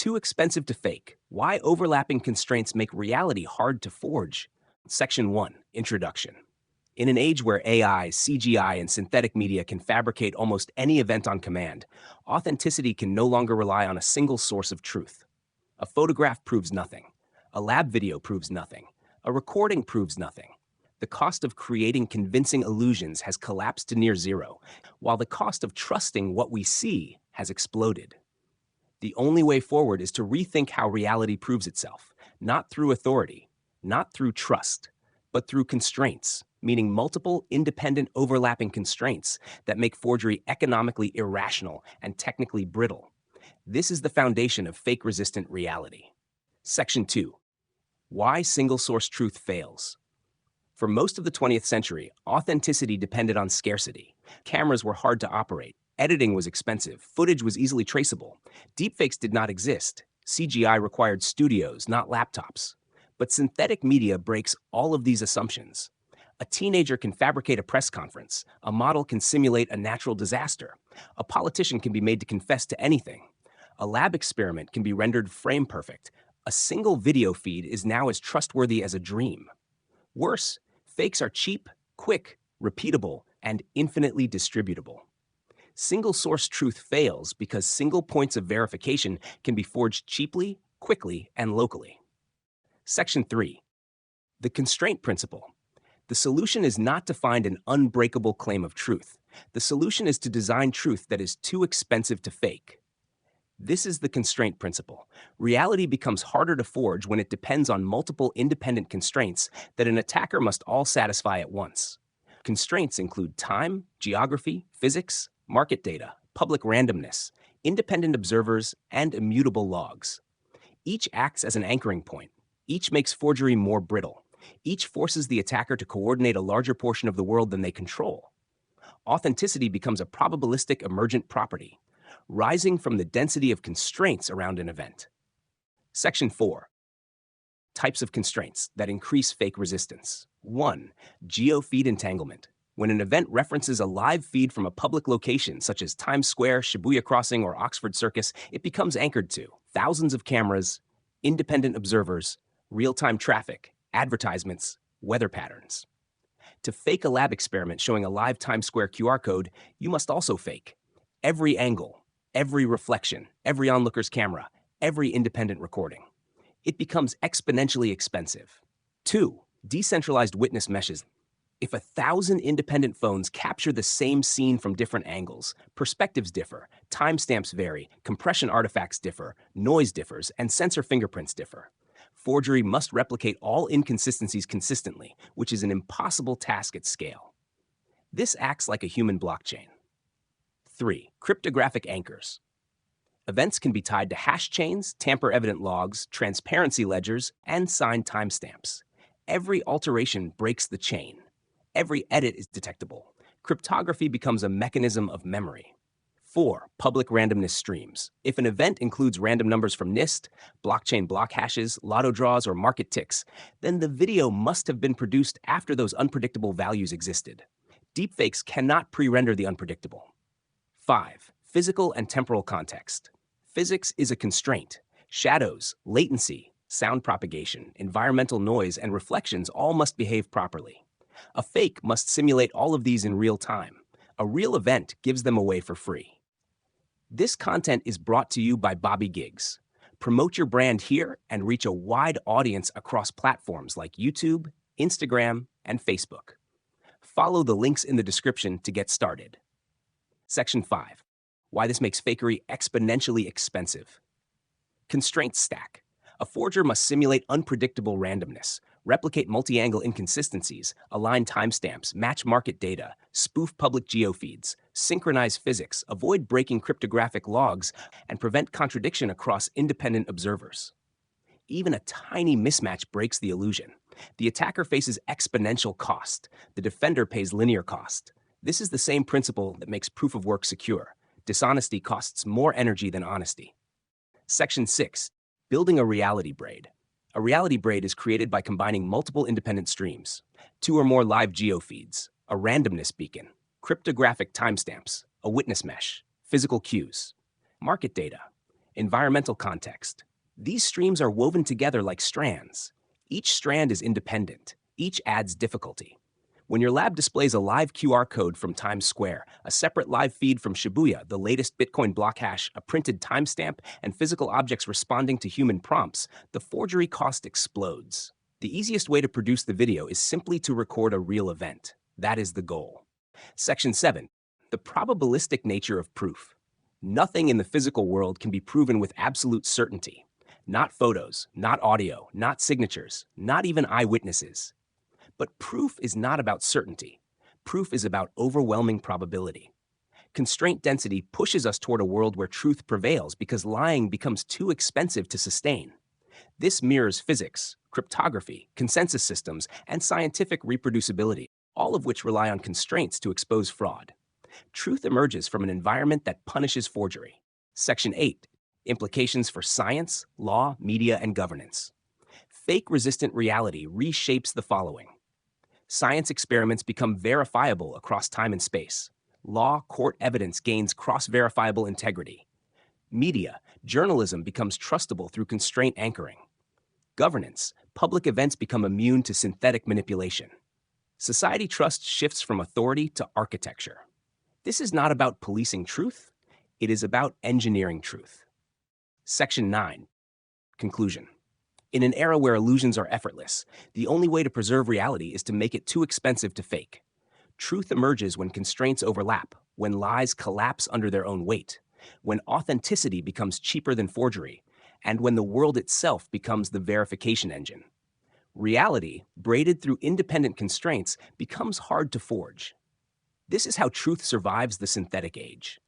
Too expensive to fake. Why overlapping constraints make reality hard to forge. Section 1, Introduction. In an age where AI, CGI, and synthetic media can fabricate almost any event on command, authenticity can no longer rely on a single source of truth. A photograph proves nothing. A lab video proves nothing. A recording proves nothing. The cost of creating convincing illusions has collapsed to near zero, while the cost of trusting what we see has exploded. The only way forward is to rethink how reality proves itself, not through authority, not through trust, but through constraints, meaning multiple, independent, overlapping constraints that make forgery economically irrational and technically brittle. This is the foundation of fake-resistant reality. Section 2. Why single-source truth fails. For most of the 20th century, authenticity depended on scarcity. Cameras were hard to operate. Editing was expensive. Footage was easily traceable. Deepfakes did not exist. CGI required studios, not laptops. But synthetic media breaks all of these assumptions. A teenager can fabricate a press conference. A model can simulate a natural disaster. A politician can be made to confess to anything. A lab experiment can be rendered frame perfect. A single video feed is now as trustworthy as a dream. Worse, fakes are cheap, quick, repeatable, and infinitely distributable. Single-source truth fails because single points of verification can be forged cheaply, quickly, and locally. Section 3. The constraint principle. The solution is not to find an unbreakable claim of truth. The solution is to design truth that is too expensive to fake. This is the constraint principle. Reality becomes harder to forge when it depends on multiple independent constraints that an attacker must all satisfy at once. Constraints include time, geography, physics, market data, public randomness, independent observers, and immutable logs. Each acts as an anchoring point. Each makes forgery more brittle. Each forces the attacker to coordinate a larger portion of the world than they control. Authenticity becomes a probabilistic emergent property, rising from the density of constraints around an event. Section 4. Types of constraints that increase fake resistance. 1. Geo-feed entanglement. When an event references a live feed from a public location, such as Times Square, Shibuya Crossing, or Oxford Circus, it becomes anchored to thousands of cameras, independent observers, real-time traffic, advertisements, weather patterns. To fake a lab experiment showing a live Times Square QR code, you must also fake every angle, every reflection, every onlooker's camera, every independent recording. It becomes exponentially expensive. 2. Decentralized witness meshes. If 1,000 independent phones capture the same scene from different angles, perspectives differ, timestamps vary, compression artifacts differ, noise differs, and sensor fingerprints differ. Forgery must replicate all inconsistencies consistently, which is an impossible task at scale. This acts like a human blockchain. 3. Cryptographic anchors. Events can be tied to hash chains, tamper-evident logs, transparency ledgers, and signed timestamps. Every alteration breaks the chain. Every edit is detectable. Cryptography becomes a mechanism of memory. 4. Public randomness streams. If an event includes random numbers from NIST, blockchain block hashes, lotto draws, or market ticks, then the video must have been produced after those unpredictable values existed. Deepfakes cannot pre-render the unpredictable. 5. Physical and temporal context. Physics is a constraint. Shadows, latency, sound propagation, environmental noise, and reflections all must behave properly. A fake must simulate all of these in real time. A real event gives them away for free. This content is brought to you by Bobby Giggs. Promote your brand here and reach a wide audience across platforms like YouTube, Instagram, and Facebook. Follow the links in the description to get started. Section 5. Why this makes fakery exponentially expensive. Constraint stack. A forger must simulate unpredictable randomness, replicate multi-angle inconsistencies, align timestamps, match market data, spoof public geo-feeds, synchronize physics, avoid breaking cryptographic logs, and prevent contradiction across independent observers. Even a tiny mismatch breaks the illusion. The attacker faces exponential cost. The defender pays linear cost. This is the same principle that makes proof of work secure. Dishonesty costs more energy than honesty. Section 6. Building a reality braid. A reality braid is created by combining multiple independent streams, 2 or more live geo-feeds, a randomness beacon, cryptographic timestamps, a witness mesh, physical cues, market data, Environmental context. These streams are woven together like strands. Each strand is independent. Each adds difficulty. When your lab displays a live QR code from Times Square, a separate live feed from Shibuya, the latest Bitcoin block hash, a printed timestamp, and physical objects responding to human prompts, the forgery cost explodes. The easiest way to produce the video is simply to record a real event. That is the goal. Section 7. The probabilistic nature of proof. Nothing in the physical world can be proven with absolute certainty. Not photos, not audio, not signatures, not even eyewitnesses. But proof is not about certainty. Proof is about overwhelming probability. Constraint density pushes us toward a world where truth prevails because lying becomes too expensive to sustain. This mirrors physics, cryptography, consensus systems, and scientific reproducibility, all of which rely on constraints to expose fraud. Truth emerges from an environment that punishes forgery. Section 8. Implications for science, law, media, and governance. Fake-resistant reality reshapes the following. Science experiments become verifiable across time and space. Law, court evidence gains cross-verifiable integrity. Media, journalism becomes trustable through constraint anchoring. Governance, public events become immune to synthetic manipulation. Society trust shifts from authority to architecture. This is not about policing truth, it is about engineering truth. Section 9. Conclusion. In an era where illusions are effortless, the only way to preserve reality is to make it too expensive to fake. Truth emerges when constraints overlap, when lies collapse under their own weight, when authenticity becomes cheaper than forgery, and when the world itself becomes the verification engine. Reality, braided through independent constraints, becomes hard to forge. This is how truth survives the synthetic age.